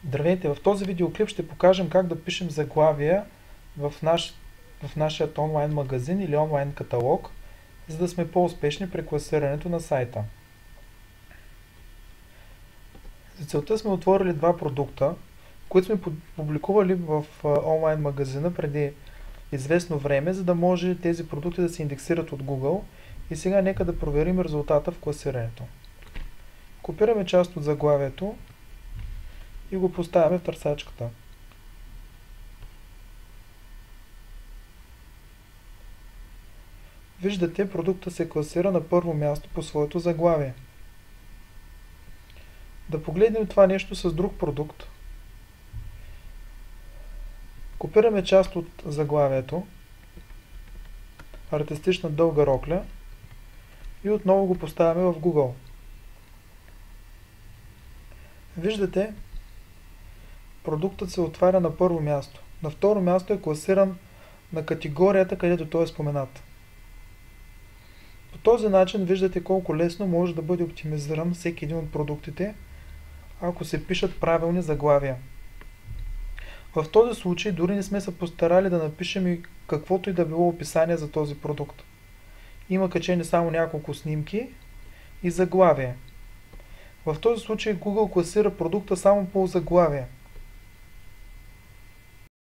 Здравейте! В този видеоклип ще покажем как да пишем заглавия в нашия онлайн магазин или онлайн каталог, за да сме по-успешни при класирането на сайта. За целта сме отворили два продукта, които сме публикували в онлайн магазина преди известно време, за да може тези продукти да се индексират от Google. И сега нека да проверим резултата в класирането. Копираме част от заглавието и го поставяме в търсачката. Виждате, продукта се класира на първо място по своето заглавие. Да погледнем това нещо с друг продукт. Копираме част от заглавието, артистична дълга рокля, и отново го поставяме в Google. Виждате, продуктът се отваря на първо място. На второ място е класиран на категорията, където той е споменат. По този начин виждате колко лесно може да бъде оптимизиран всеки един от продуктите, ако се пишат правилни заглавия. В този случай дори не сме се постарали да напишем и каквото и да било описание за този продукт. Има качени само няколко снимки и заглавие. В този случай Google класира продукта само по заглавие.